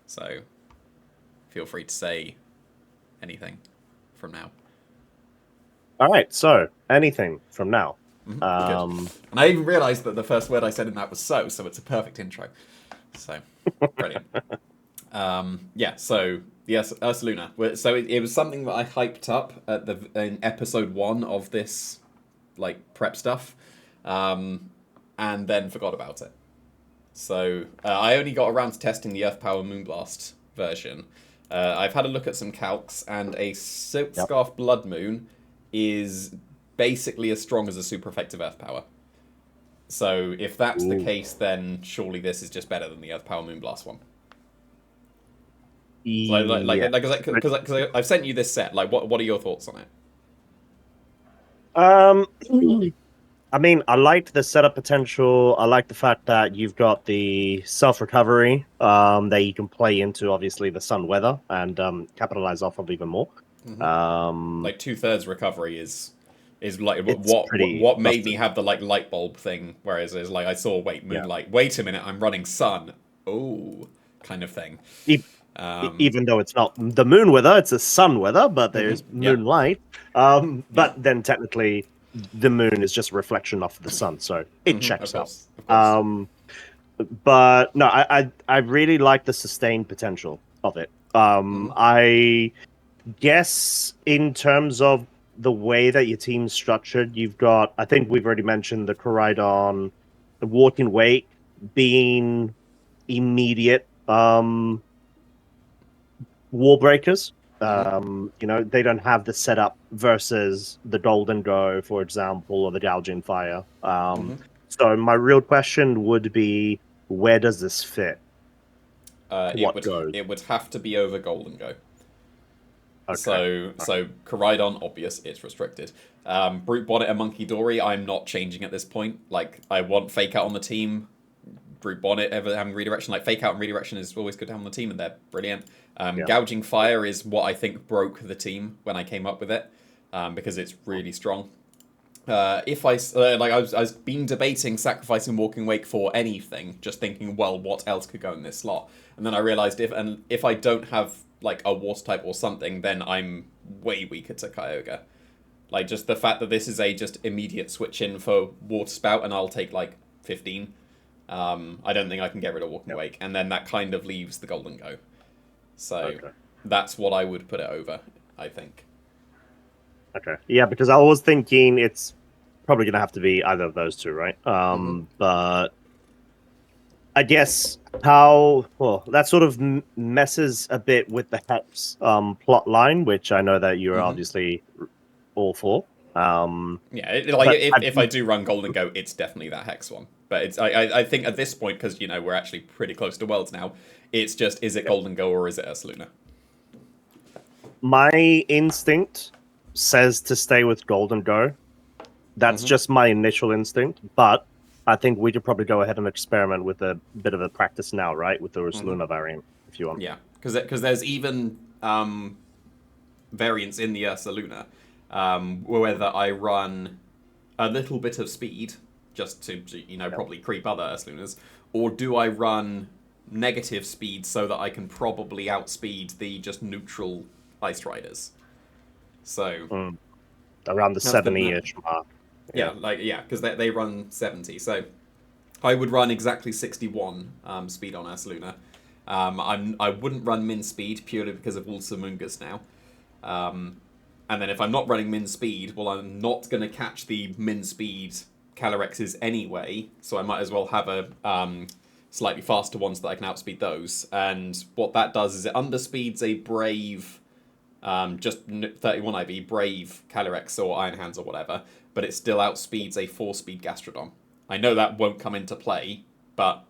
So feel free to say anything from now. All right, so anything from now. Good. And I even realised that the first word I said in that was so it's a perfect intro. So, brilliant. Yeah, so yes, Ursaluna. So it was something that I hyped up in episode 1 of this like prep stuff, and then forgot about it. So I only got around to testing the Earth Power Moonblast version. I've had a look at some calcs, and a Silk Yep. Scarf Blood Moon is basically as strong as a super effective Earth Power. So if that's the Ooh. case, then surely this is just better than the Earth Power Moonblast one. Yeah. Because I've sent you this set. Like, what are your thoughts on it? Um, I mean, I liked the setup potential. I like the fact that you've got the self-recovery that you can play into, obviously, the sun weather and capitalize off of even more. Like 2/3 recovery is like It's pretty what made me busted. have the like light bulb thing. Whereas it's like I saw Yeah. moonlight. Wait a minute, I'm running sun. Oh, kind of thing. E- Um, Even though it's not the moon weather, it's a sun weather, but there's yeah, moonlight. yeah, But then technically, the moon is just a reflection off of the sun, so it of checks out. course, of course. Um, but no, I really like the sustained potential of it. I guess in terms of the way that your team's structured, you've got, I think we've already mentioned the Koraidon, the Walk and Wake being immediate wall breakers. They don't have the setup versus the Gholdengo, for example, or the Gouging Fire. So my real question would be, where does this fit? What goes? It would have to be over Gholdengo. Okay. So Koraidon, obvious, it's restricted. Brute Bonnet and Monkey Dory, I'm not changing at this point. Like, I want Fake Out on the team. Brute Bonnet ever having redirection. Like, Fake Out and redirection is always good to have on the team, and they're brilliant. Yeah. Gouging Fire is what I think broke the team when I came up with it, because it's really strong. If I I was been debating sacrificing Walking Wake for anything, just thinking, well, what else could go in this slot? And then I realized if I don't have like a water type or something, then I'm way weaker to Kyogre. Like, just the fact that this is a just immediate switch in for Water Spout, and I'll take like 15. I don't think I can get rid of Walking Wake, and then that kind of leaves the Gholdengo. So Okay. that's what I would put it over, I think. Okay. Yeah, because I was thinking it's probably gonna have to be either of those two, right? But I guess that sort of messes a bit with the Hex plot line, which I know that you're obviously all for. Yeah, if I do run Gholdengo, it's definitely that Hex one. But I think at this point, because we're actually pretty close to Worlds now, it's just, is it Gholdengo or is it Ursaluna? My instinct says to stay with Gholdengo. That's just my initial instinct, but I think we could probably go ahead and experiment with a bit of a practice now, right? With the Ursaluna variant, if you want. Yeah, because there's even variants in the Ursaluna, whether I run a little bit of speed just to probably creep other Ursalunas, or do I run negative speed so that I can probably outspeed the just neutral Ice Riders? So Around the 70-ish mark. Yeah, because they run 70. So I would run exactly 61 speed on Ursaluna. I wouldn't run min speed purely because of Ulsamungus now. And then if I'm not running min speed, well, I'm not going to catch the min speed Calorexes anyway, so I might as well have a slightly faster one so that I can outspeed those. And what that does is it underspeeds a brave, just 31 IB, brave Calyrex or Iron Hands or whatever, but it still outspeeds a 4-speed Gastrodon. I know that won't come into play, but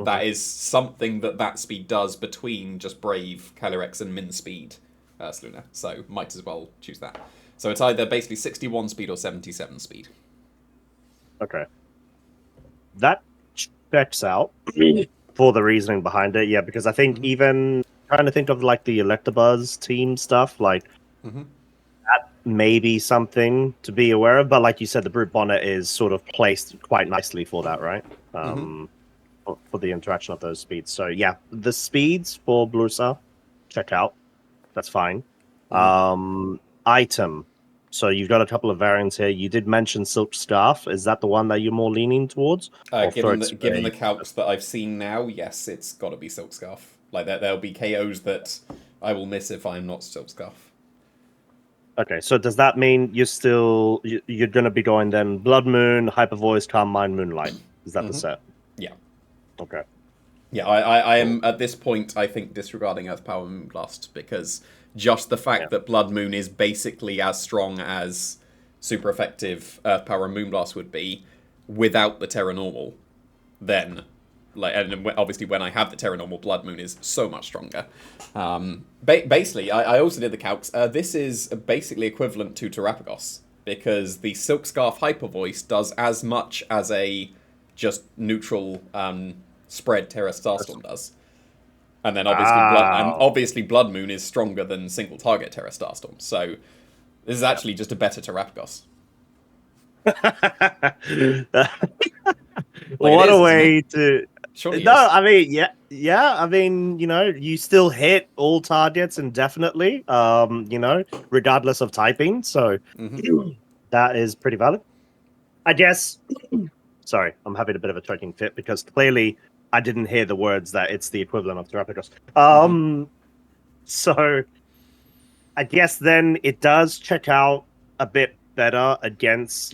that is something that speed does between just brave Calyrex and min speed Ursaluna, so might as well choose that. So it's either basically 61 speed or 77 speed. Okay. That checks out for the reasoning behind it, yeah, because I think even trying to think of like the Electabuzz team stuff, like that may be something to be aware of, but like you said, the Brute Bonnet is sort of placed quite nicely for that, right? For for the interaction of those speeds. So yeah, the speeds for Blusa, check out. That's fine. Item. So you've got a couple of variants here. You did mention Silk Scarf. Is that the one that you're more leaning towards? Given the calcs that I've seen now, yes, it's got to be Silk Scarf. Like there'll be KOs that I will miss if I'm not Silk Scarf. Okay, so does that mean you're going to be going then Blood Moon, Hyper Voice, Calm Mind, Moonlight? Is that the set? Yeah. Okay. Yeah, I am at this point, I think, disregarding Earth Power Moonblast because just the fact that Blood Moon is basically as strong as super effective Earth Power Moonblast would be without the Terra Normal, then, and obviously when I have the Terra Normal, Blood Moon is so much stronger. Basically, I also did the calcs. This is basically equivalent to Terrapagos because the Silk Scarf Hyper Voice does as much as a just neutral spread Terra Starstorm does. And then obviously Blood Moon is stronger than single target Terra Starstorm. So this is actually just a better Terrapagos. What a way to... Surely no, I mean, yeah. I mean, you still hit all targets indefinitely, regardless of typing. So that is pretty valid. I guess... Sorry, I'm having a bit of a choking fit because clearly I didn't hear the words that it's the equivalent of Terrapagos. So I guess then it does check out a bit better against,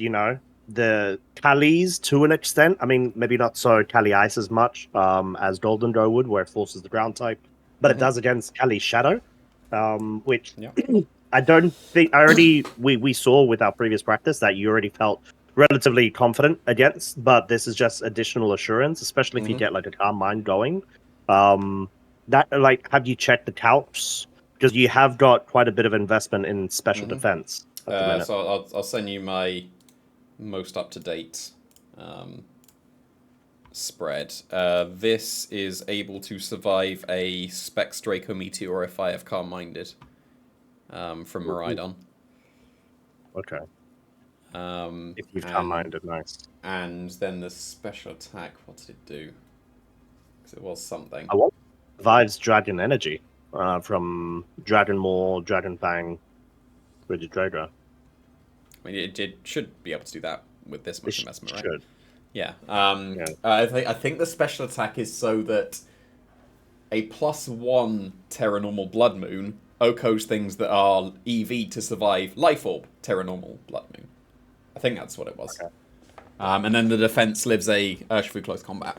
the Kali's to an extent. I mean, maybe not so Kali Ice as much as Gholdengo would, where it forces the ground type, but it does against Kali Shadow, which I don't think we saw with our previous practice that you already felt relatively confident against, but this is just additional assurance, especially if you get like a Calm Mind going. Have you checked the calcs? Because you have got quite a bit of investment in special defense at the minute. So I'll send you my most up-to-date spread. This is able to survive a Specs Draco Meteor if I have Calm Minded from Miraidon. Okay. If you've Calm Minded, nice. And then the special attack, what did it do? Because it was something. I want Vive's Dragon Energy from Dragon Maw, Dragon Fang, Rigid Drago. I mean, it should be able to do that with this much investment, right? Should. Yeah. I think the special attack is so that a +1 Terra Normal Blood Moon OHKOs things that are EV to survive Life Orb Terra Normal Blood Moon. I think that's what it was. Okay. And then the defense lives a Urshifu Close Combat.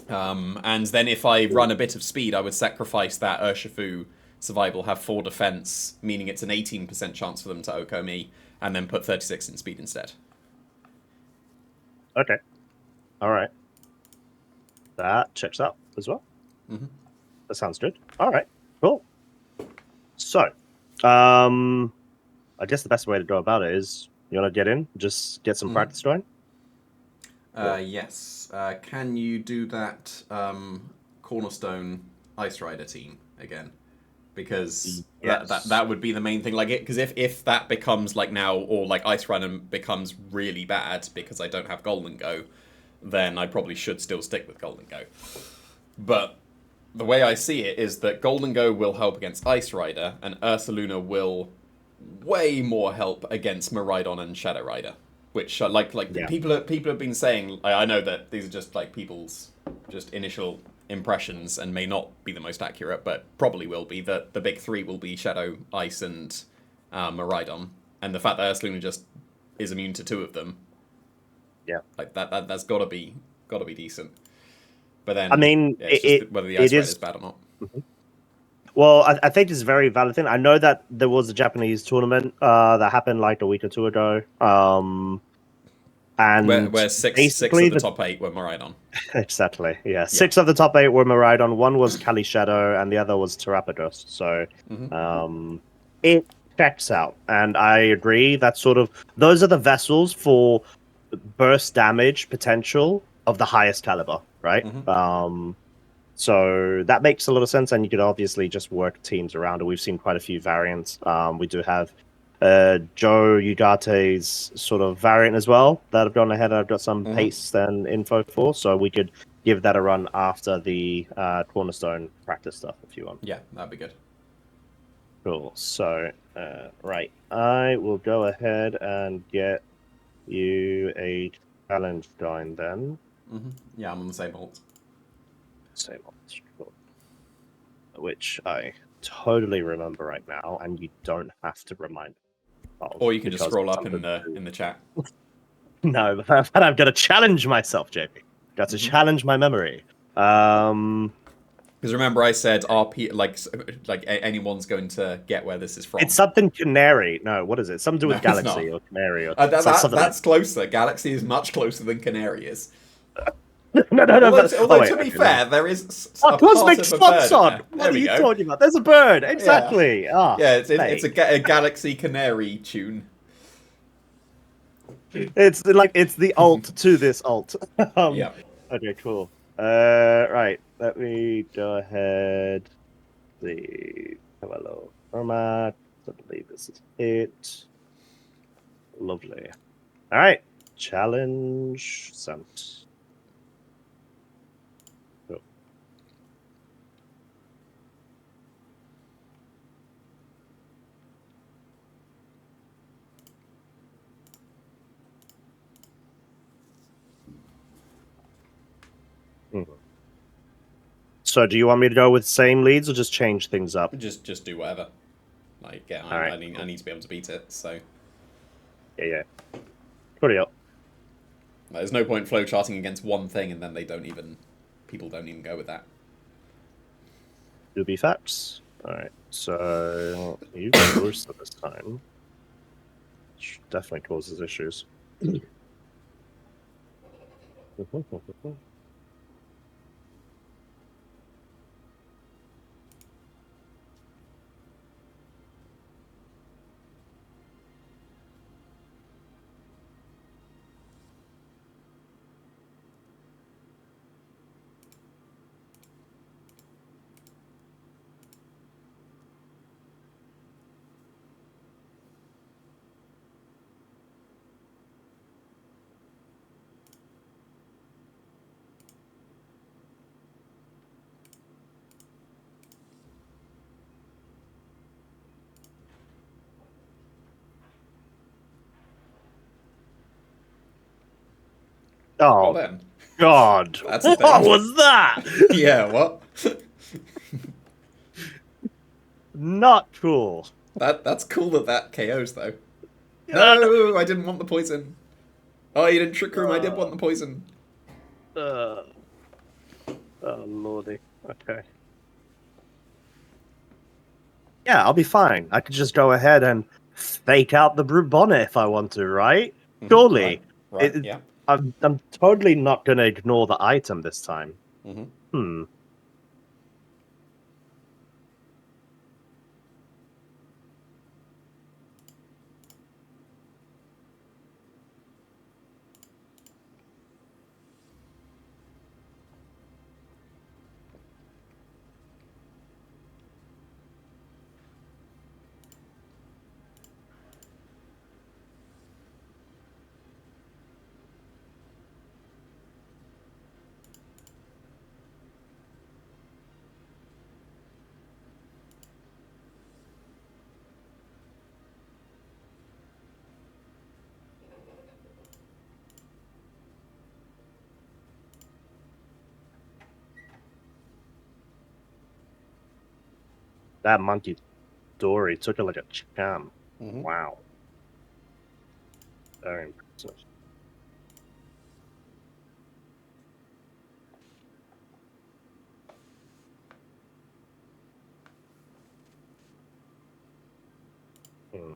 And then if I run a bit of speed, I would sacrifice that Urshifu survival, have 4 defense, meaning it's an 18% chance for them to OHKO me, and then put 36 in speed instead. Okay. All right. That checks out as well. That sounds good. All right. Cool. So, I guess the best way to go about it is you want to get in, just get some practice going? Yes. Can you do that Cornerstone Ice Rider team again? Because that would be the main thing. Like because if that becomes like now, or like Ice Rider becomes really bad because I don't have Gholdengo, then I probably should still stick with Gholdengo. But the way I see it is that Gholdengo will help against Ice Rider, and Ursaluna will way more help against Miraidon and Shadow Rider. Which people have been saying. I know that these are just like people's just initial impressions and may not be the most accurate, but probably will be that the big 3 will be Shadow, Ice, and Miraidon, and the fact that Ursaluna just is immune to 2 of them. Yeah, like that's gotta be decent. But then I mean, it's just whether the Ice Rider is bad or not. Well, I think it's a very valid thing. I know that there was a Japanese tournament that happened like a week or 2 ago. And where six of the top 8 were Miraidon. Exactly, yeah. 6 of the top 8 were Miraidon. 1 was Kali Shadow, and the other was Terrapagos. So it checks out. And I agree that those are the vessels for burst damage potential of the highest caliber, right? So that makes a lot of sense, and you could obviously just work teams around it. We've seen quite a few variants. We do have Joe Ugate's sort of variant as well that I've gone ahead and I've got some Mhm. paste and info for, so we could give that a run after the Cornerstone practice stuff if you want. Yeah, that'd be good. Cool. So, right, I will go ahead and get you a challenge going then. Yeah, I'm on the same alt. Same one, which I totally remember right now, and you don't have to remind me of. Or you can just because scroll it's up in something the chat. No, but I've got to challenge myself, JP. Got to challenge my memory. Because remember, I said RP anyone's going to get where this is from. It's something canary. No, what is it? Something to do No, with it's galaxy not. or canary or something That's closer. Galaxy is much closer than Canary is. no. Although Wait, to be okay, fair, no. there is Oh, a part cosmic of a bird in Spotson! there. What There are we you go. talking about? There's a bird. Yeah, Exactly. yeah. It's Mate. a Galaxy Canary tune. It's the alt to this alt. Yeah. Okay, cool. Right. Let me go ahead. The hello format. I believe this is it. Lovely. All right. Challenge sent. Cool. Mhm. So, do you want me to go with same leads or just change things up? Just do whatever. Like, yeah, All right. I need to be able to beat it. So Yeah. Put it up. there's no point flowcharting against one thing and then people don't even go with that. Do be facts. All right. So you got worse this time. Which definitely causes issues. Well Oh then, God! that's a What thing. was that? Yeah, what? Not cool. That's cool that KOs though. God. No, I didn't want the poison. Oh, you didn't trick room. I did want the poison. Uh, oh lordy. Okay. Yeah, I'll be fine. I could just go ahead and fake out the Brute Bonnet if I want to, right? Right, Surely. right, yeah. I'm totally not going to ignore the item this time. Mm-hmm. Hmm. That monkey story took it like a champ. Mm-hmm. Wow. Very impressive. Hmm.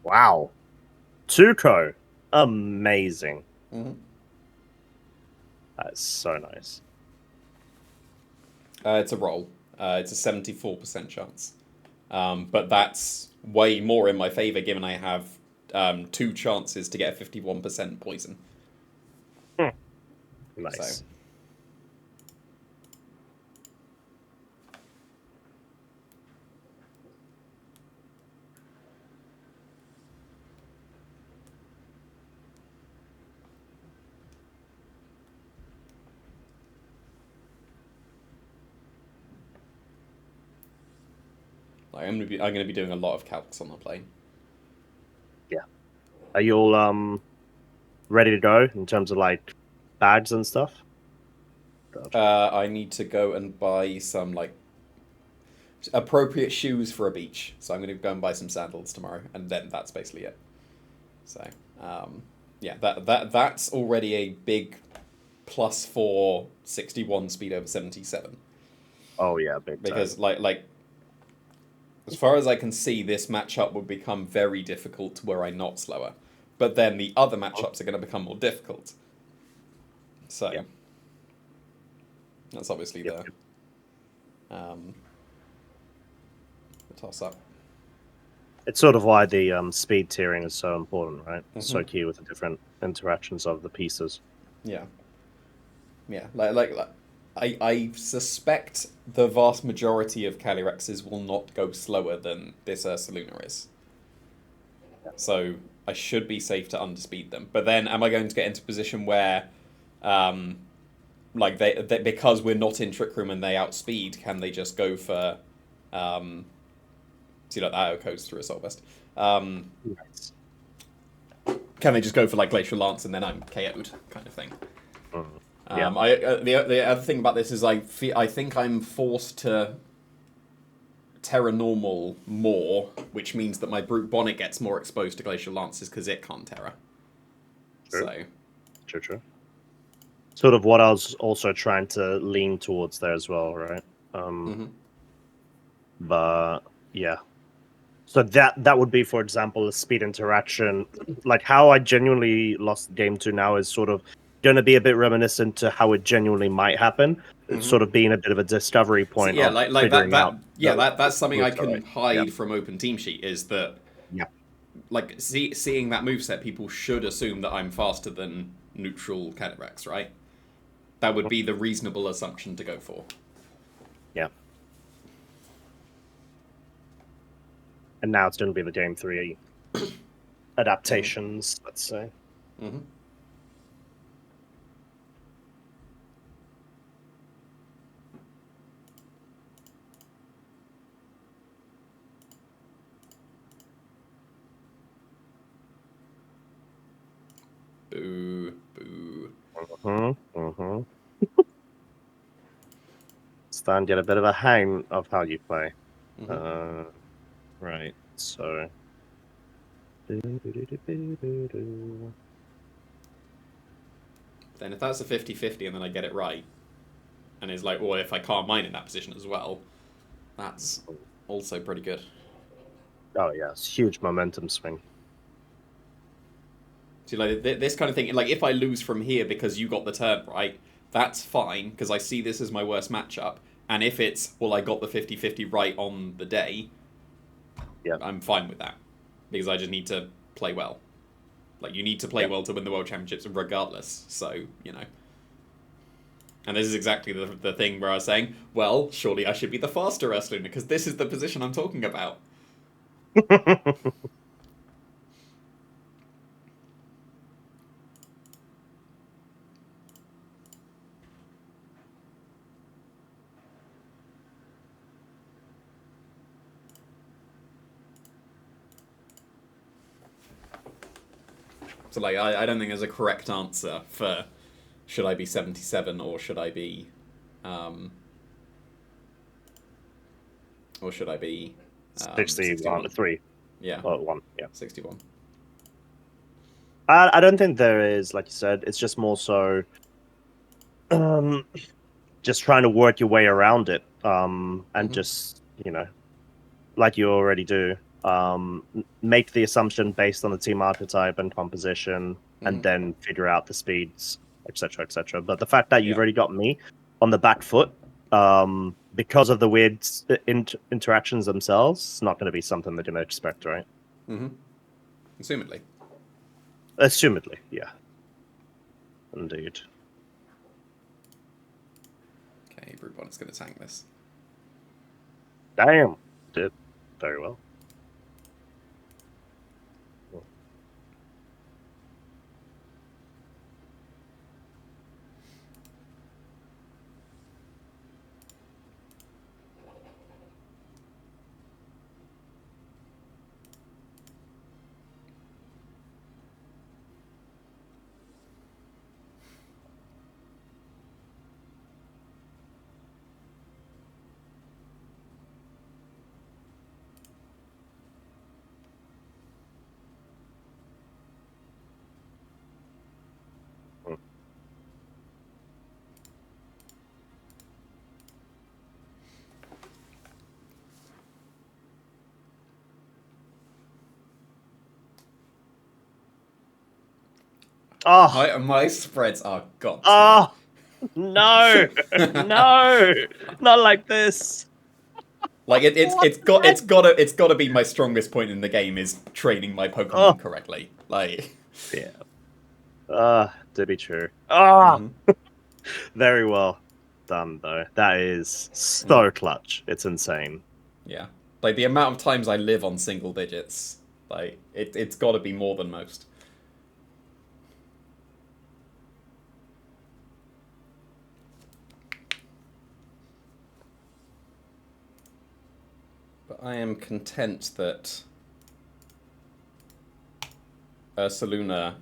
Wow. Tuco. Amazing. Mm-hmm. That's so nice. It's a roll. It's a 74% chance. But that's way more in my favor given I have 2 chances to get a 51% poison. Nice. So. Like, I'm gonna be doing a lot of calcs on the plane. Yeah. Are you all ready to go in terms of like bags and stuff? I need to go and buy some like appropriate shoes for a beach. So I'm gonna go and buy some sandals tomorrow, and then that's basically it. So yeah, that's already a big +4 61 speed over 77. Oh yeah, big time. Because like as far as I can see, this matchup would become very difficult were I not slower. But then the other matchups are going to become more difficult. So Yep. that's obviously Yep. the toss up. It's sort of why the speed tiering is so important, right? It's so key with the different interactions of the pieces. Yeah. Yeah. Like I suspect the vast majority of Calirexes will not go slower than this Ursaluna is. So I should be safe to underspeed them. But then am I going to get into a position where like they because we're not in Trick Room and they outspeed, can they just go for see like the auto codes through Assault Vest? Nice. Can they just go for like Glacial Lance and then I'm KO'd kind of thing? Yeah. The other thing about this is I think I'm forced to Terra Normal more, which means that my Brute Bonnet gets more exposed to Glacial Lances because it can't Terra. True. So True. Sort of what I was also trying to lean towards there as well, right? But yeah. So that would be, for example, a speed interaction. Like how I genuinely lost game to now is sort of going to be a bit reminiscent to how it genuinely might happen. It's sort of being a bit of a discovery point yeah, of like figuring out. that's something I can Right. hide from Open Team Sheet is that Yeah. like seeing that moveset, people should assume that I'm faster than neutral Cataracts, right? That would be the reasonable assumption to go for. Yeah. And now it's going to be the game 3 adaptations, let's say. Boo, boo. Starting to get a bit of a hang of how you play. Right, so. Then if that's a 50-50 and then I get it right, and it's like, well, if I can't mine in that position as well, that's also pretty good. Oh yeah, it's huge momentum swing. See, like this kind of thing, like if I lose from here because you got the turn right, that's fine because I see this as my worst matchup. And if it's, well, I got the 50-50 right on the day, Yeah, I'm fine with that because I just need to play well. Like you need to play well to win the World Championships regardless. So you know. And this is exactly the thing where I was saying, well, surely I should be the faster Ursaluna because this is the position I'm talking about. So like, I don't think there's a correct answer for should I be 77 or should I be, or should I be 61 3. Yeah. 1. Yeah. 61. I don't think there is, like you said. It's just more so, just trying to work your way around it. And just like you already do. make the assumption based on the team archetype and composition, and then figure out the speeds, etc., etc. But the fact that you've already got me on the back foot, because of the weird interactions themselves, it's not going to be something they're going to expect, right? Assumedly. Assumedly, yeah. Indeed. Okay, Brewbot's going to tank this. Damn. Did very well. Oh, my spreads are god. Oh no, no, not like this. Like it's gotta be my strongest point in the game is training my Pokemon correctly. Like yeah. To be true. Very well done though. That is so clutch. It's insane. Yeah. Like the amount of times I live on single digits, like it's gotta be more than most. But I am content that Ursaluna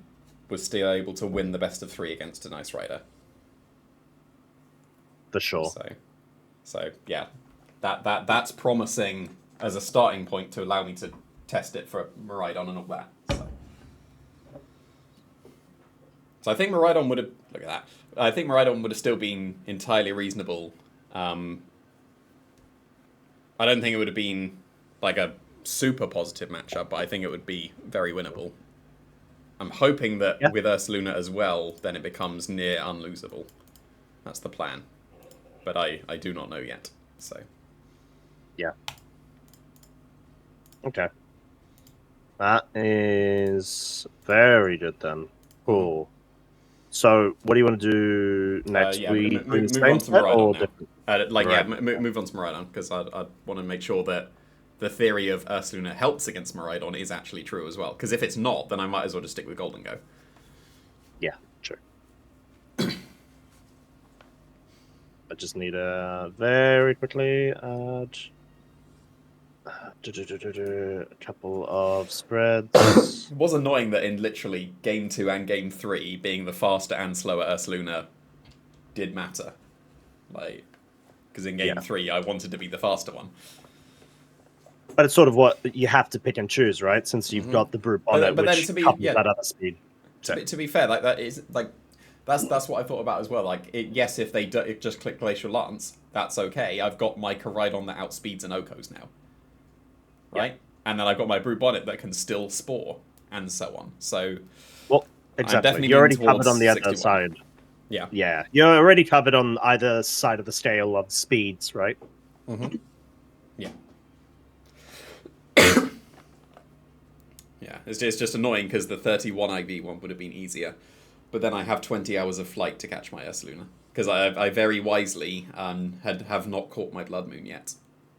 was still able to win the best of 3 against a Nice Rider. For sure. So yeah, that's promising as a starting point to allow me to test it for Miraidon and all that. So I think Miraidon would have look at that. I think Miraidon would have still been entirely reasonable. I don't think it would have been like a super positive matchup, but I think it would be very winnable. I'm hoping that with Ursaluna as well, then it becomes near unlosable. That's the plan. But I do not know yet. So yeah. Okay. That is very good then. Cool. So, what do you want to do next? We move on to Miraidon now. Move on to Miraidon, because I want to make sure that the theory of Ursaluna helps against Miraidon is actually true as well. Because if it's not, then I might as well just stick with Gholdengo. Yeah, sure. I just need to very quickly add a couple of spreads. It was annoying that in literally Game 2 and Game 3, being the faster and slower Ursaluna did matter. Like, because in Game 3, I wanted to be the faster one. But it's sort of what you have to pick and choose, right? Since you've got the Brute Bonnet, which comes at other speed. To be fair, like that is like that's what I thought about as well. Like, yes, if they just click Glacial Lance, that's okay. I've got my Miraidon that outspeeds an Okos now, right? And then I've got my Brute Bonnet that can still Spore, and so on. So, well, exactly. You're already covered on the other side. Yeah. Yeah. You're already covered on either side of the scale of speeds, right? Yeah. Yeah, it's just annoying because the 31 IV one would have been easier. But then I have 20 hours of flight to catch my Ursaluna. Because I very wisely have not caught my Blood Moon yet.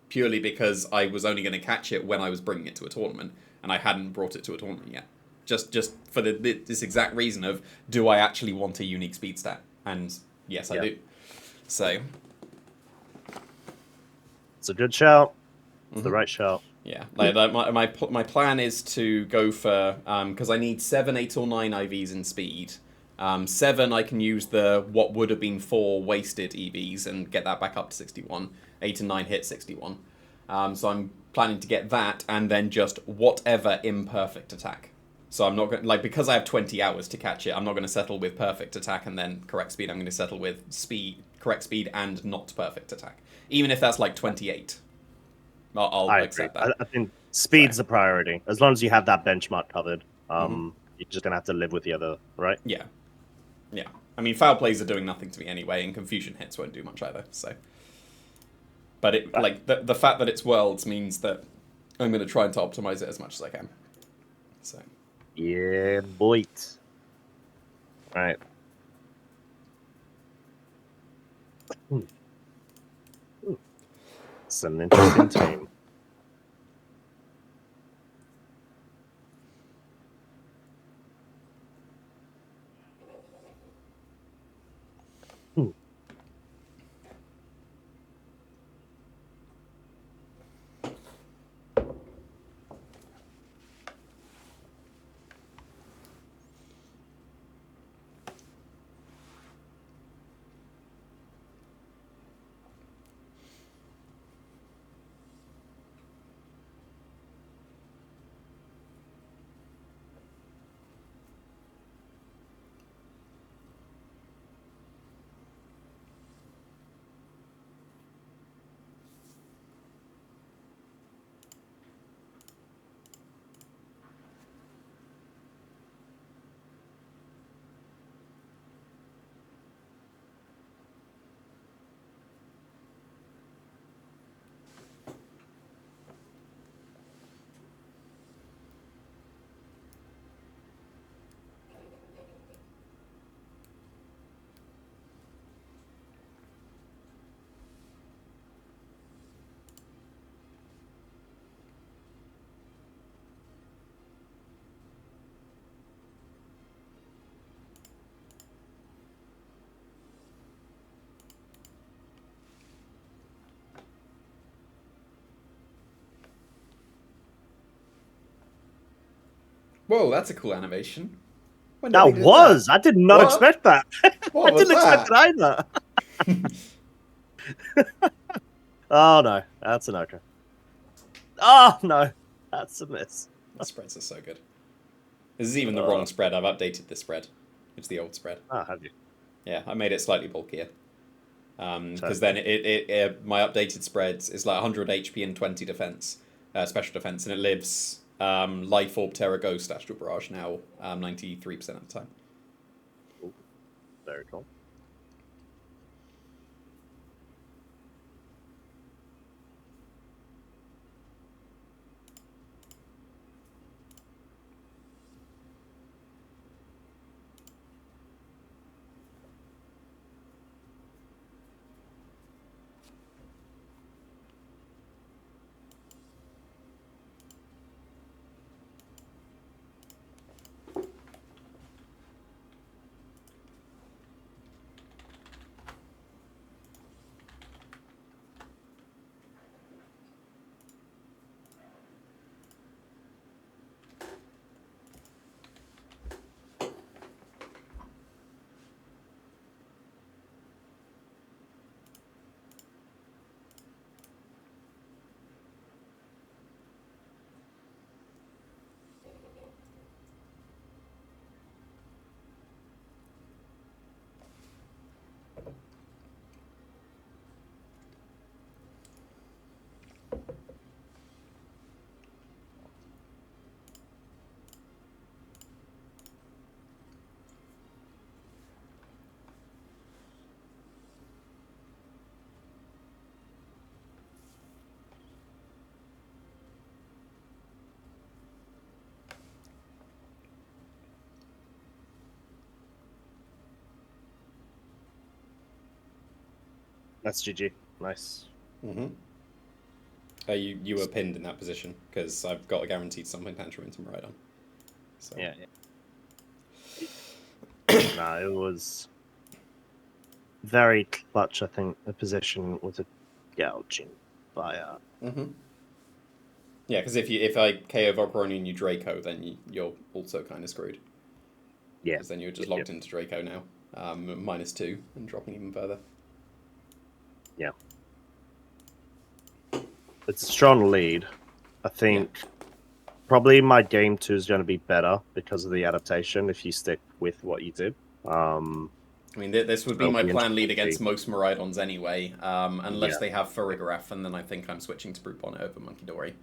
Purely because I was only going to catch it when I was bringing it to a tournament. And I hadn't brought it to a tournament yet. Just for this exact reason of, do I actually want a unique speed stat? And yes, I do. So. It's a good shout. It's the right shout. Yeah, like my plan is to go for because I need 7, 8, or 9 IVs in speed. 7 I can use the what would have been 4 wasted EVs and get that back up to 61. 8 and 9 hit 61. So I'm planning to get that and then just whatever imperfect attack. So I'm not going because I have 20 hours to catch it. I'm not going to settle with perfect attack and then correct speed. I'm going to settle with correct speed and not perfect attack, even if that's like 28. I'll I accept agree. that. I think speed's a priority. As long as you have that benchmark covered, Mhm. you're just gonna have to live with the other, right? Yeah. Yeah. I mean, foul plays are doing nothing to me anyway, and confusion hits won't do much either. So, but it like the fact that it's worlds means that I'm going to try and to optimize it as much as I can. So. Yeah, boy. Right. It's an interesting team. Whoa, that's a cool animation. When did That they do was. that? I did not What? expect that. I What was didn't expect that? it either. Oh no, that's an okay. Oh no, that's a miss. The spreads are so good. This is even the wrong spread. I've updated this spread. It's the old spread. Have you? Yeah, I made it slightly bulkier. Because Totally. then my updated spreads is like 100 HP and 20 defense, special defense, and it lives Life Orb, Terror, Ghost, Astral Barrage now 93% of the time. Ooh, very cool. That's GG. Nice. Mm-hmm. You were pinned in that position because I've got a guaranteed something tantrum into Miraidon. So. Yeah. No, it was very clutch. I think the position was a gouging fire. Mm-hmm. Yeah, because if I KO Volcarona and you Draco, then you're also kind of screwed. Yeah. Because then you're just locked into Draco now, -2 and dropping even further. Yeah. It's a strong lead. I think probably my game 2 is going to be better because of the adaptation if you stick with what you did. I mean, this would be That'll my be plan lead interesting to against see. most Miraidons anyway, unless Yeah, they have Farigiraf, and then I think I'm switching to Brute Bonnet over Monkey Dory.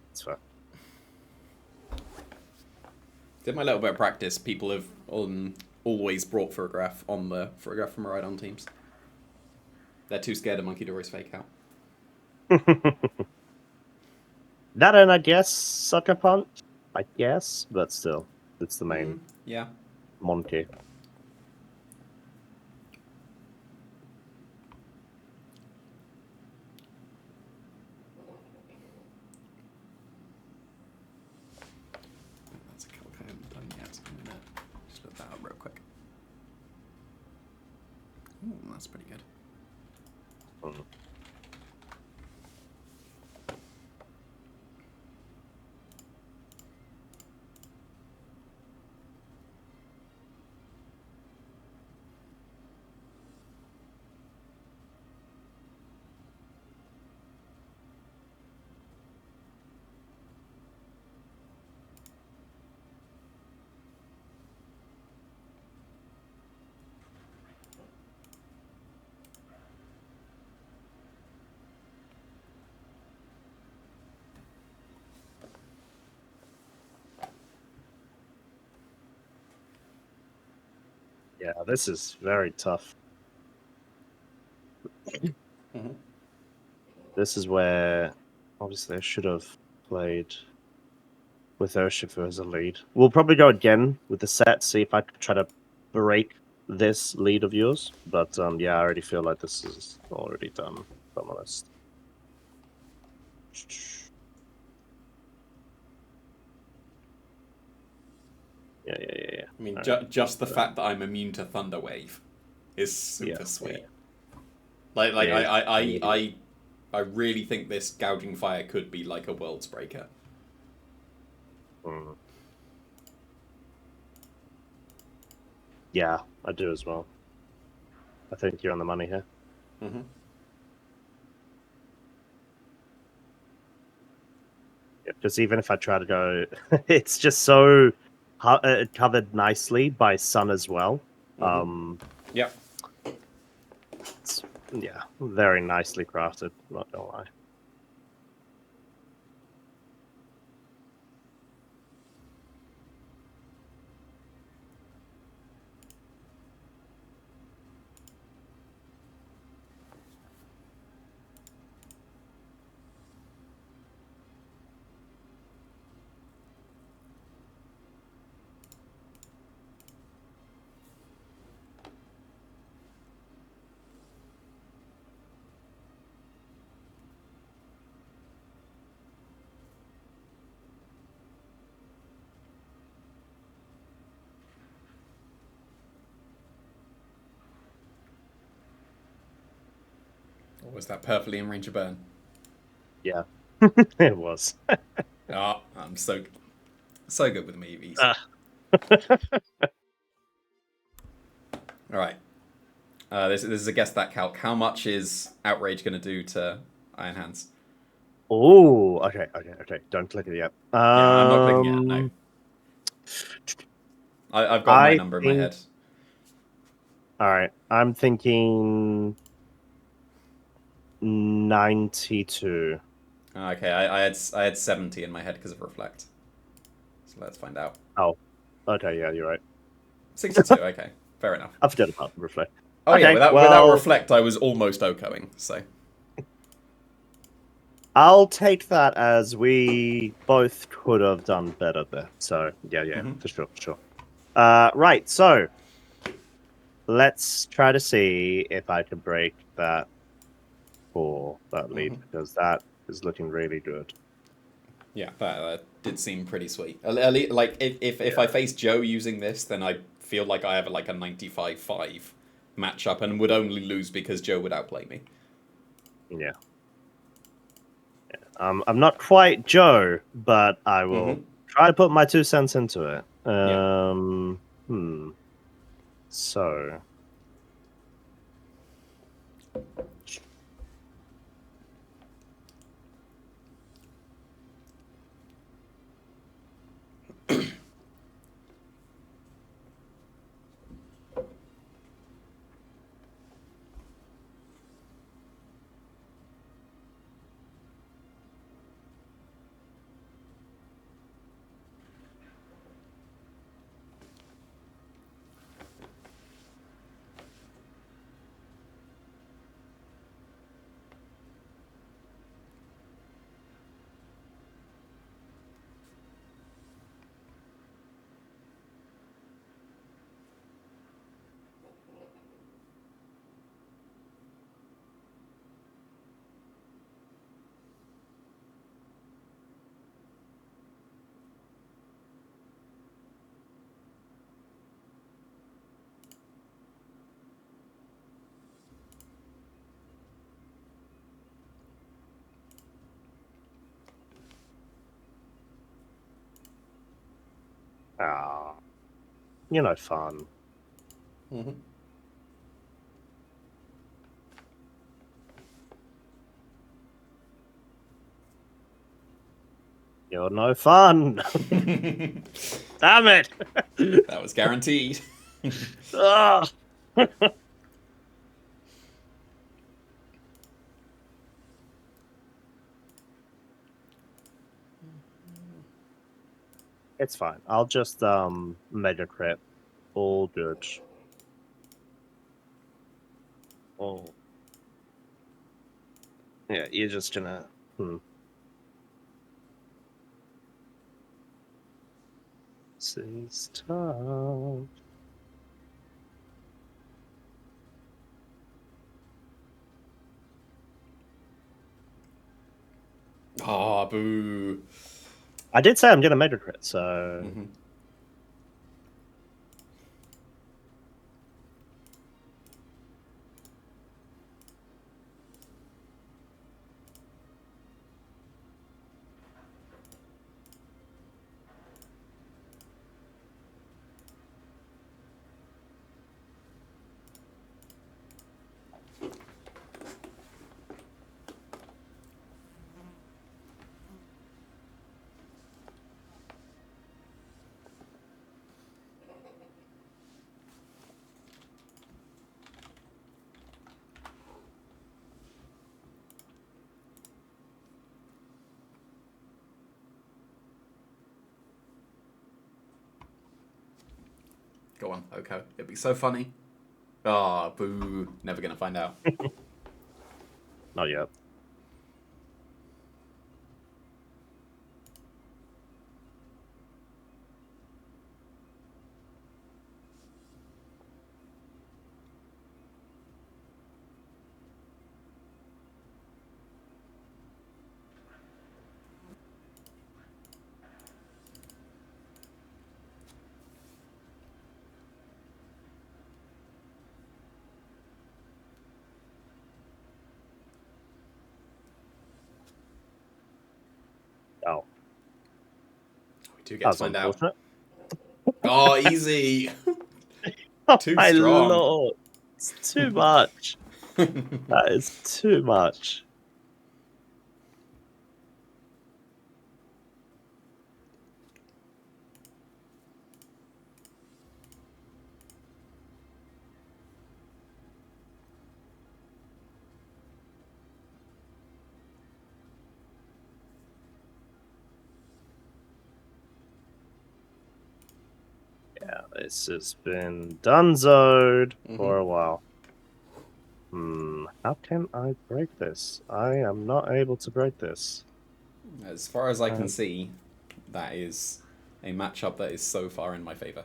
that's fair. Did my little bit of practice, people have always brought Farigiraf on the Farigiraf from Miraidon teams. They're too scared of Monkey Dory's fake out. That and I guess Sucker Punch. I guess, but still, it's the main Yeah. Monkey. That's a calc I haven't done yet. I'm gonna just look that up real quick. Ooh, that's pretty good. Mm. Yeah, this is very tough. Mm-hmm. This is where, obviously, I should have played with Urshifu as a lead. We'll probably go again with the set, see if I can try to break this lead of yours. But yeah, I already feel like this is already done, if I'm honest. Yeah. I mean, Alright. just the fact that I'm immune to Thunder Wave is super sweet. Like Yeah, I really think this Gouging Fire could be like a Worlds Breaker. Mm. Yeah, I do as well. I think you're on the money here. Mm-hmm. Because even if I try to go, it's just so covered nicely by sun as well. Yep. It's, yeah, very nicely crafted. Not gonna lie. Or was that perfectly in range of burn? Yeah, it was. Ah, I'm so good with my EVs. All right. This is a guess that calc. How much is Outrage going to do to Iron Hands? Oh, okay. Don't click it yet. Yeah, I'm not clicking it. No, I've got my I number in my think. head. All right, I'm thinking 92. Okay, I had 70 in my head because of Reflect. So let's find out. Oh, okay. Yeah, you're right. 62. Okay, fair enough. I forgot about reflect. Oh Okay, yeah, without well, Reflect, I was almost OHKOing. So I'll take that as we both could have done better there. So yeah, for sure. Right, so let's try to see if I can break that for that lead because that is looking really good. yeah, that did seem pretty sweet. Like if I face Joe using this, then I feel like I have like a 95-5 matchup and would only lose because Joe would outplay me. Yeah. I'm not quite Joe, but I will try to put my 2 cents into it. Yeah. So Ah, you're no fun. Mm-hmm. You're no fun. Damn it. That was guaranteed. Ah. It's fine. I'll just mega crit. All good. Oh. Yeah, you're just gonna This is tough. Ah, boo. I did say I'm gonna mega crit, so Mm-hmm. Go on, Oko. It'd be so funny. Ah, boo. Never gonna find out. not yet. Oh, We do get to that's find out. unfortunate. Oh, easy. Oh Too my strong. lord. It's too much. That is too much. Yeah, this has been donezoed for a while. How can I break this? I am not able to break this. As far as I can see, that is a matchup that is so far in my favor.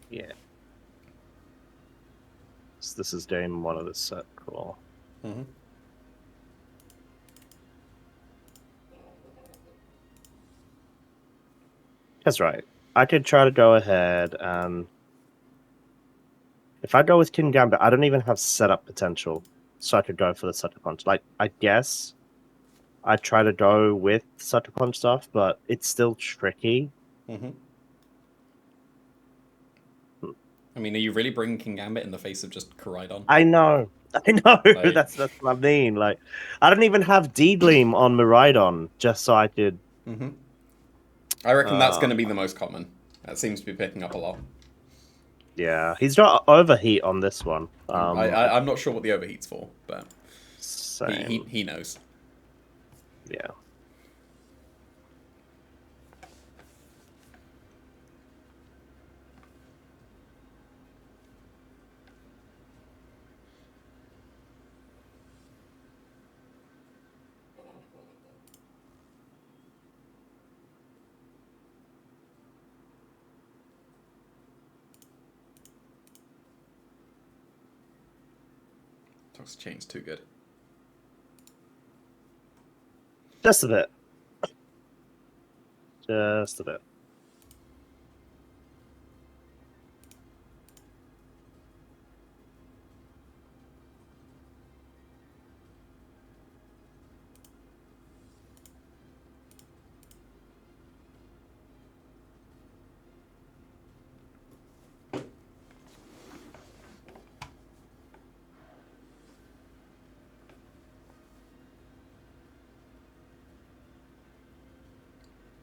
Yeah. So this is game one of this set. Cool. Mm-hmm. That's right. I could try to go ahead and if I go with King Gambit, I don't even have setup potential, so I could go for the Sucker Punch. Like, I guess I try to go with Sucker Punch stuff, but it's still tricky. Mm-hmm. I mean, are you really bringing King Gambit in the face of just Miraidon? I know. I know. Like, That's what I mean. Like, I don't even have D-Gleam on Miraidon just so I could. mm-hmm. I reckon that's Uh, going to be the most common. That seems to be picking up a lot. yeah, he's got Overheat on this one. I'm not sure what the overheat's for, but Same. he knows. Yeah. Toxic Chain's too good. Just a bit. Just a bit.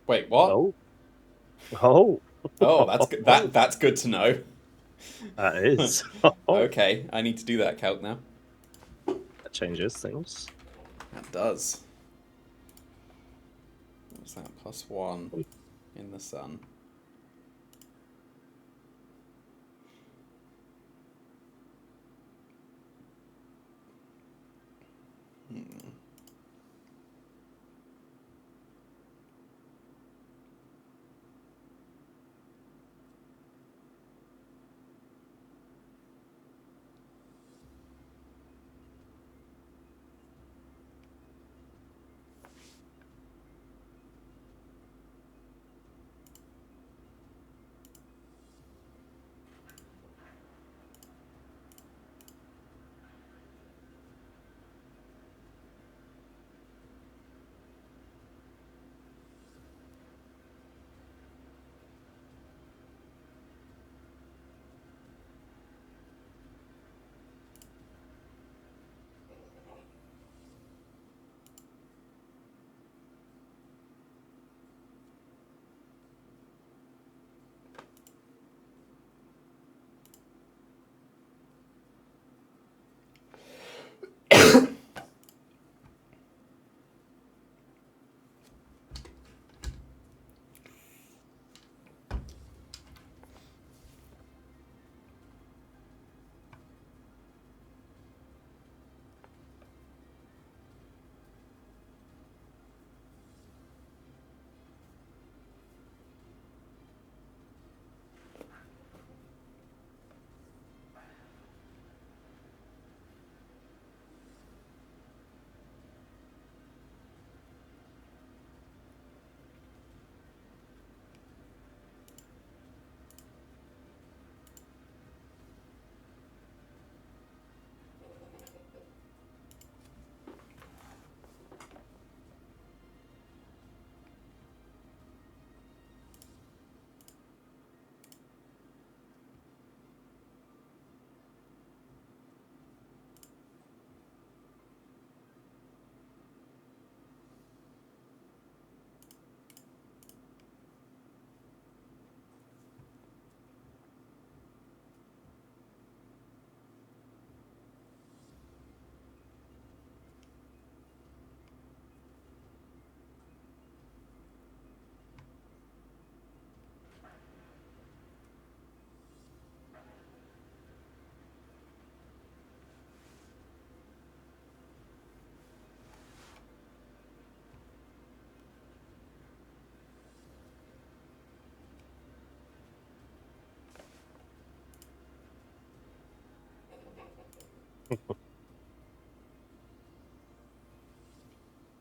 Wait, what? Oh. Oh. Oh, that's good. That's good to know. That is. Oh. Okay, I need to do that calc now. That changes things. That does. What's that? +1 in the sun.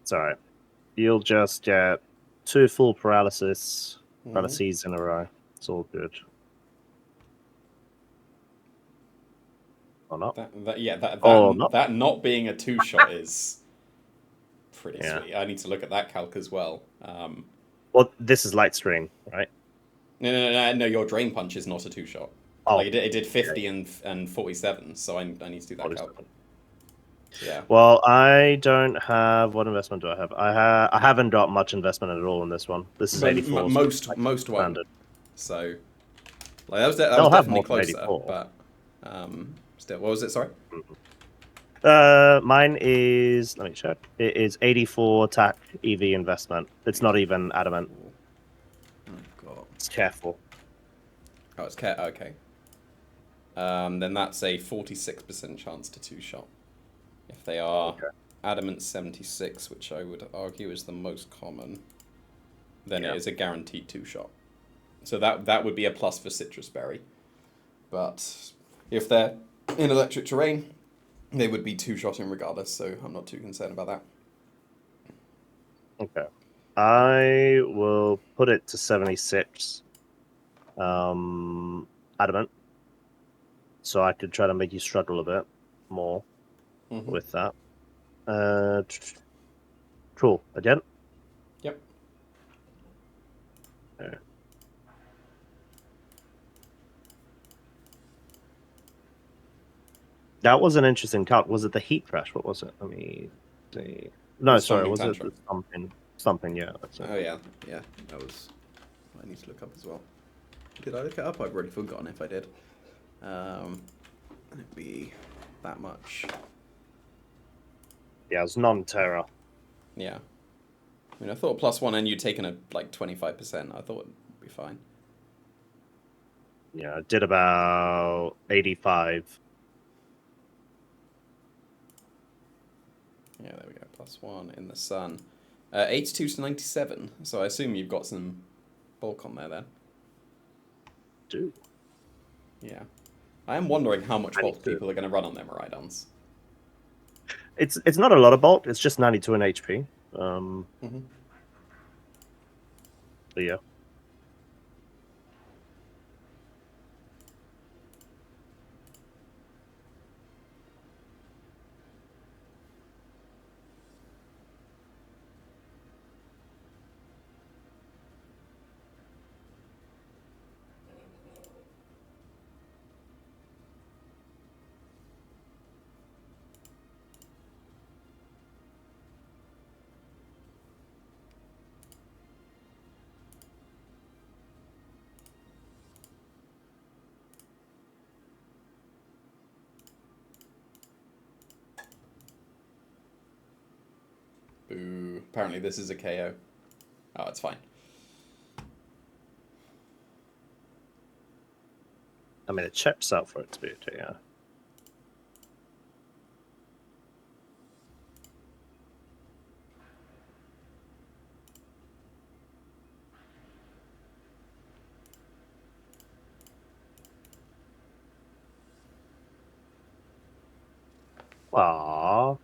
It's alright. You'll just get 2 full paralyses in a row. It's all good. Or not. That not being a 2-shot is pretty sweet. I need to look at that calc as well. Well, this is light strain, right? No. Your drain punch is not a 2-shot. Oh, like it did 50 and 47, so I need to do that calc. Yeah. Well, I don't have. What investment do I have? I haven't got much investment at all in this one. This is 84. Most won't. So, like that was They'll have definitely more closer. 84. But still, what was it? Sorry. Mine is. Let me check. It is 84 attack EV investment. It's not even adamant. Oh god. It's careful. Oh, it's okay. Then that's a 46% chance to 2-shot. If they are adamant 76, which I would argue is the most common, then it is a guaranteed 2-shot. So that would be a plus for Citrus Berry. But if they're in electric terrain, they would be 2-shotting regardless, so I'm not too concerned about that. Okay. I will put it to 76. Adamant. So I could try to make you struggle a bit more with that. Cool. Again? Yep. Okay. That was an interesting calc. Was it the heat crash? What was it? Let me see. No, sorry. Was it the something. Yeah. Oh yeah, yeah. That was what I need to look up as well. Did I look it up? I've already forgotten if I did. It'd be that much. Yeah, it was non-terror. Yeah. I mean, I thought +1 and you'd taken a like 25%. I thought it'd be fine. Yeah, I did about 85. Yeah, there we go. +1 in the sun. 82 to 97. So I assume you've got some bulk on there then. Dude. Yeah. I am wondering how much bulk 92. people are going to run on their Miraidons. It's not a lot of bulk. It's just 92 in HP. Mm-hmm. But yeah. Boo. Apparently this is a KO. Oh, it's fine. I mean, it checks out for it to be a TR. Aww.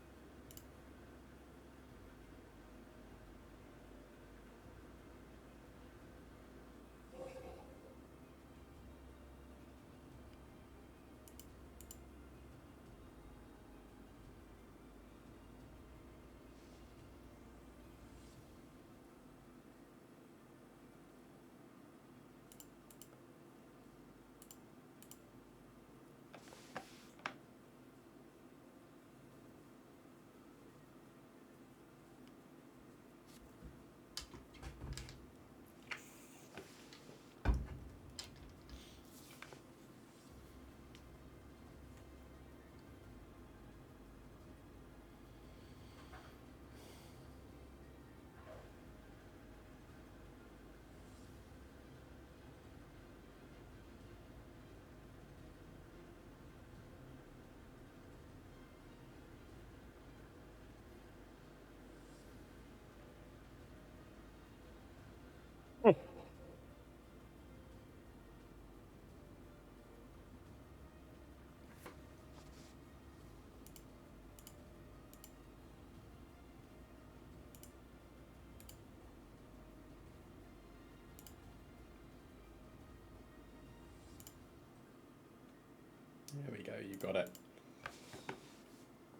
There we go. You got it.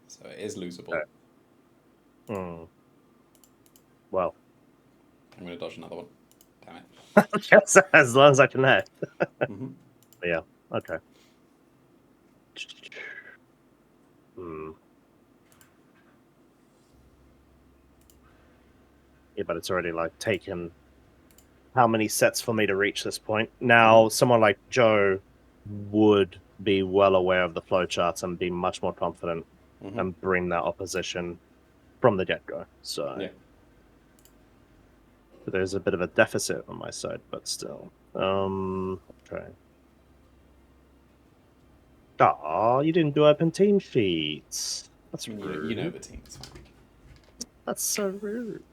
So it is losable. Okay. Well. I'm going to dodge another one. Damn it. As long as I can hit. Mm-hmm. Yeah, okay. Hmm. Yeah, but it's already like taken how many sets for me to reach this point. Now, someone like Joe would be well aware of the flowcharts and be much more confident and bring that opposition from the get-go. So Yeah. there's a bit of a deficit on my side, but still. Okay. Aw, you didn't do open team feeds. That's rude. You know the team. It's fine. That's so rude.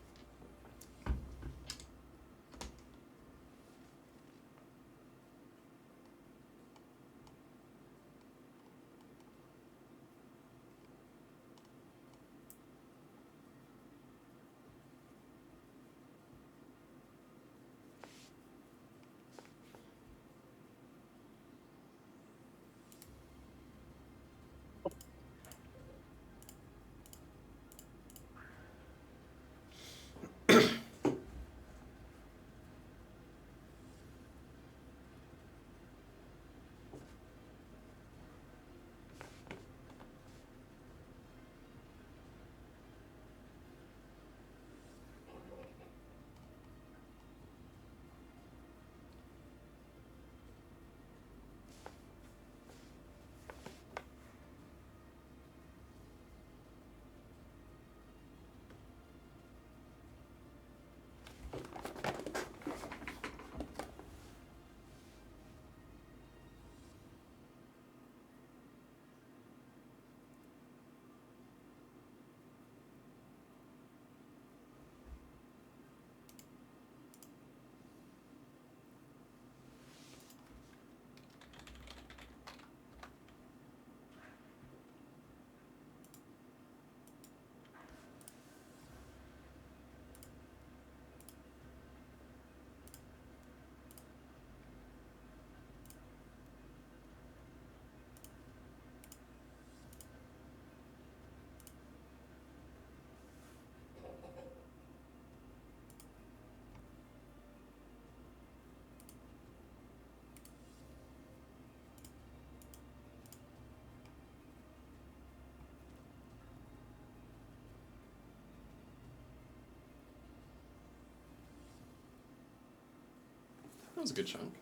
was a good chunk.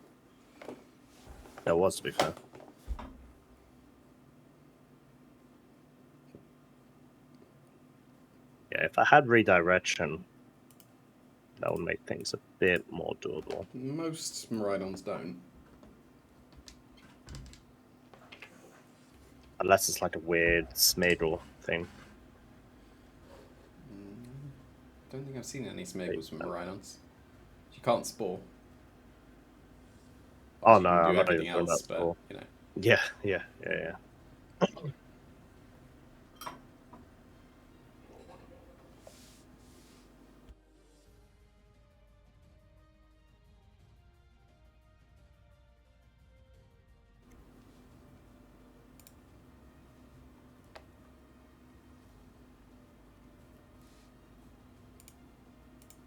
That was, to be fair. Yeah, if I had redirection, that would make things a bit more doable. Most Miraidons don't. Unless it's like a weird Smeagol thing. Don't think I've seen any Smeagol's from Miraidons. You can't spore. Oh You no, can do I'm not everything even talking else, about but spore. you know. Yeah.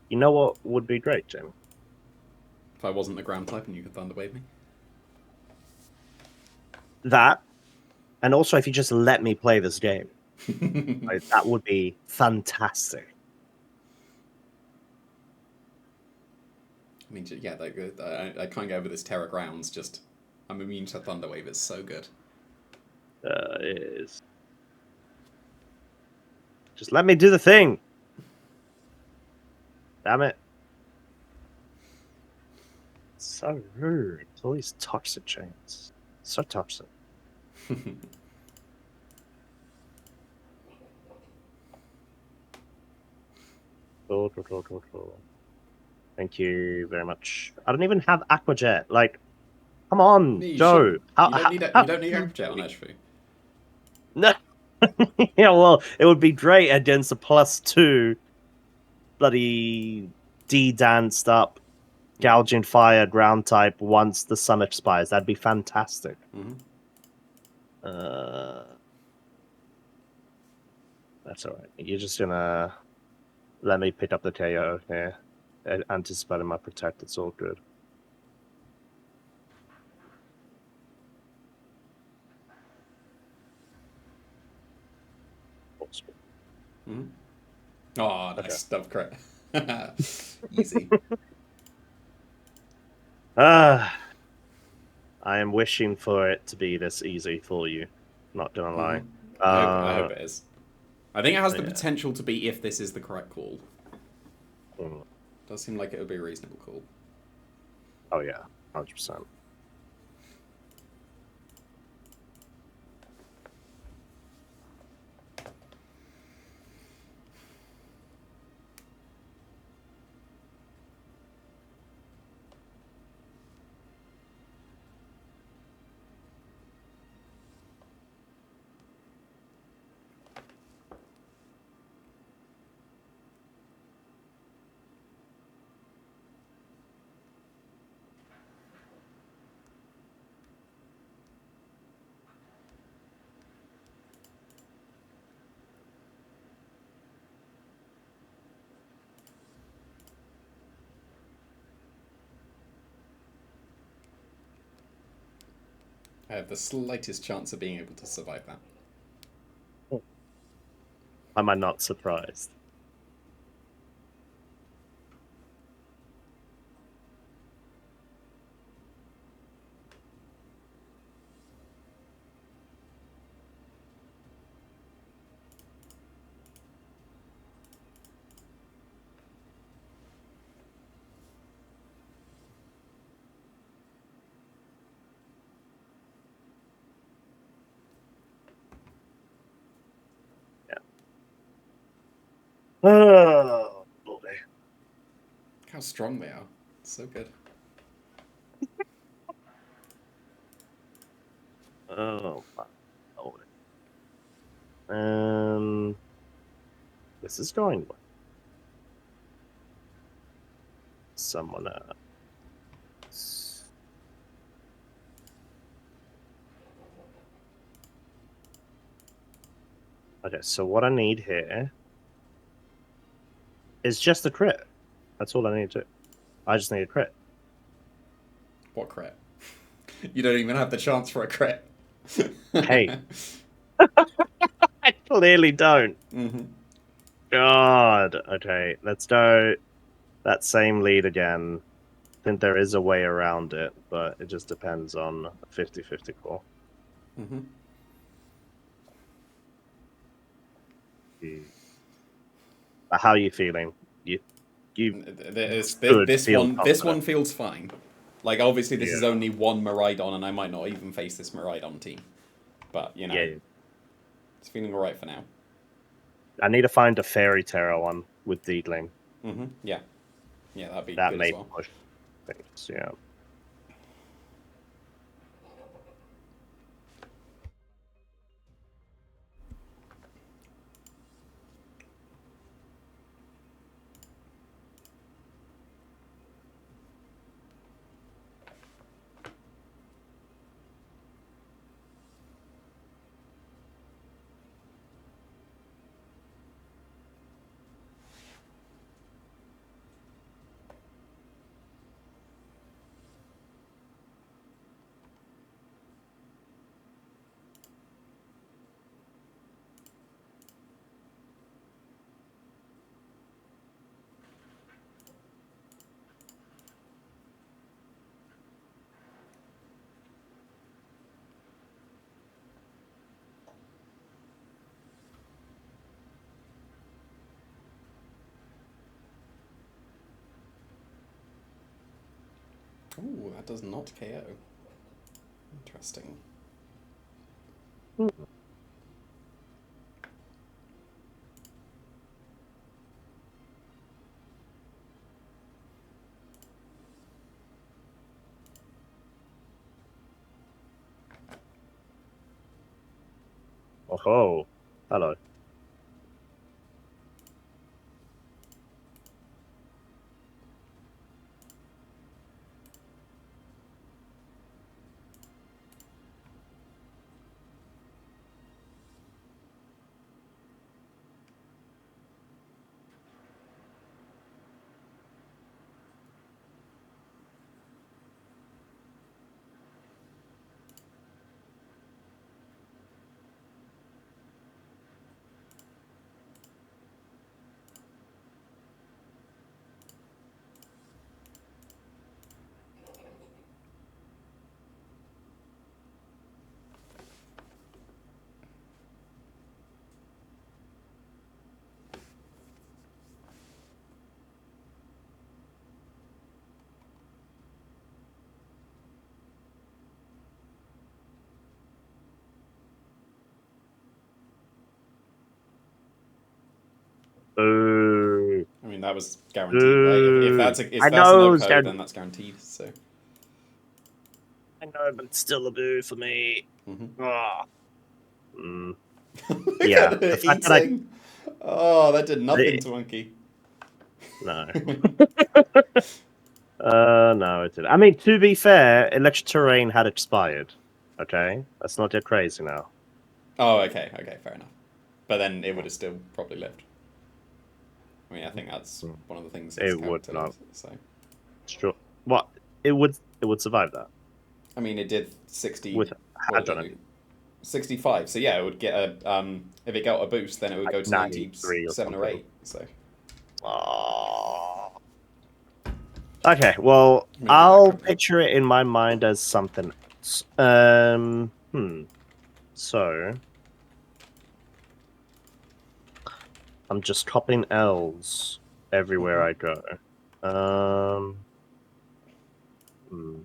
You know what would be great, Jim? If I wasn't the ground type and you could Thunderwave me. That, and also if you just let me play this game, like, that would be fantastic. I mean, yeah, I can't get over this Terra Grounds. Just, I'm immune to Thunderwave. It's so good. It is. Just let me do the thing. Damn it. So rude. All these toxic chains. So toxic. Cool. Thank you very much. I don't even have Aquajet. Like, come on, You Joe. shouldn't. You don't need Aquajet on Edgefu. No. Yeah, well, it would be great against a +2 bloody D-danced up gouging fire ground type once the sun expires. That'd be fantastic. That's alright. You're just gonna let me pick up the KO here. Anticipating my protect, it's all good. Oh, nice stuff, crit. Easy. I am wishing for it to be this easy for you. Not gonna lie. I hope it is. I think it has the potential to be if this is the correct call. Does seem like it would be a reasonable call. Oh yeah, 100%. I have the slightest chance of being able to survive that. Am I not surprised? Oh, boy. Look how strong they are. It's so good. Oh, my Lord. This is going well. Someone else. Okay, so what I need here is just a crit. That's all I need to do. I just need a crit. What crit? You don't even have the chance for a crit. Hey. I clearly don't. God. Okay, let's go that same lead again. think there is a way around it, but it just depends on a 50-50 call. Mm-hmm. How are you feeling? You This one feels fine. Like, obviously, this is Yeah. only one Miraidon, and I might not even face this Miraidon team. But, you know, Yeah. it's feeling alright for now. I need to find a Fairy Terror one with Deedling. Mm-hmm. Yeah. Yeah, that'd be That good may as well. push things, yeah. Ooh, that does not KO. Interesting. Oh, hello. Boo. I mean, that was guaranteed, right? If that's I a know, no-code, then that's guaranteed, so... I know, but it's still a boo for me. Mm-hmm. Look Yeah, at the it fact that I eating! Oh, that did nothing to Monkey. no. No, it didn't. I mean, to be fair, Electric Terrain had expired. Okay, let's not get crazy now. Oh, okay, fair enough. But then it would have still probably lived. I mean, I think that's one of the things its It would character not. does, so... Sure. What? It would survive that I mean, it did 60... with What Hadge did on it it, do? 65, so yeah, it would get a... If it got a boost, then it would like go to 93 or 97 or something. 8, so... Oh. Okay, well, Maybe that I'll could be. picture it in my mind as something else. So I'm just copying L's everywhere I go. Hmm.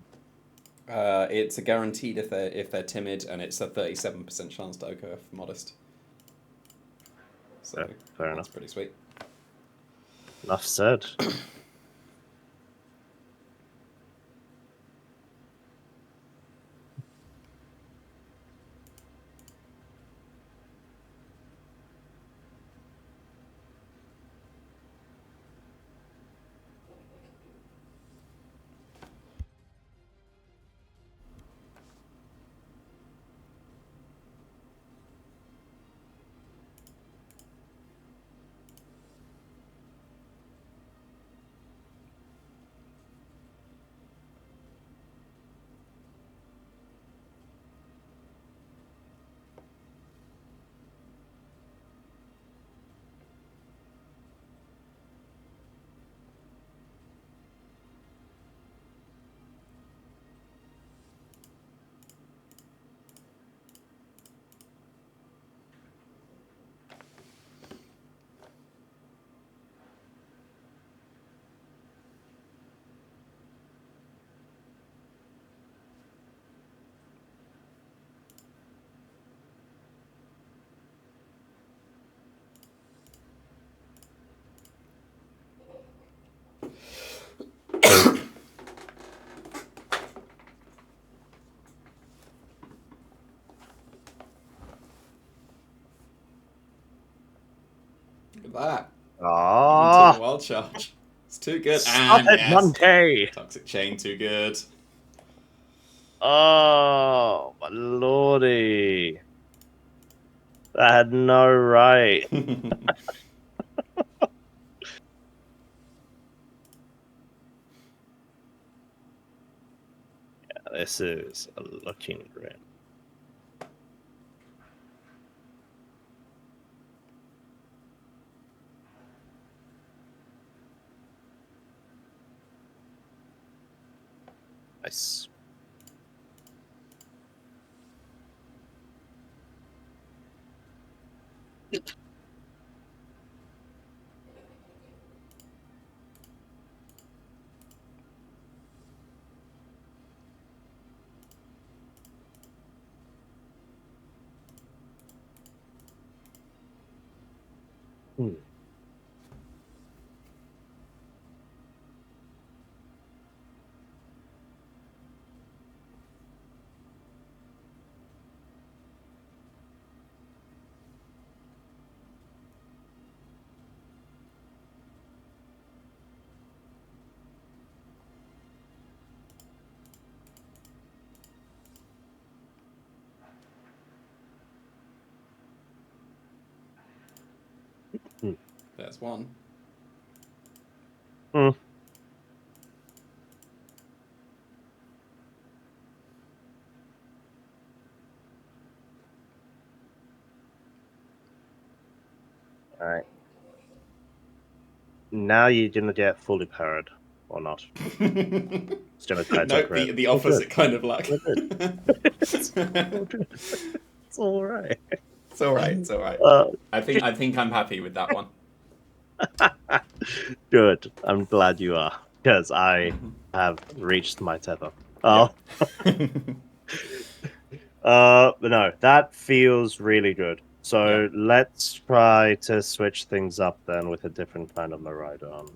It's a guaranteed if they're timid, and it's a 37% chance to OKO if modest. So Yeah, fair that's enough. pretty sweet. Enough said. Ah, took the wild charge. It's too good. stop And it, yes, Monte! Toxic Chain, too good. Oh, my lordy. That had no right. This is looking grim. Nice. Hmm. There's one. Hmm. All right. Now you're gonna get fully parried or not. It's gonna try to No, crit. the All good. opposite kind of luck. All good. It's all good. It's all right. It's all right. It's all right. Uh, I think I'm happy with that one. Good. I'm glad you are, because I have reached my tether. Oh, Yeah. but no, that feels really good. So Yeah. let's try to switch things up then with a different kind of Miraidon.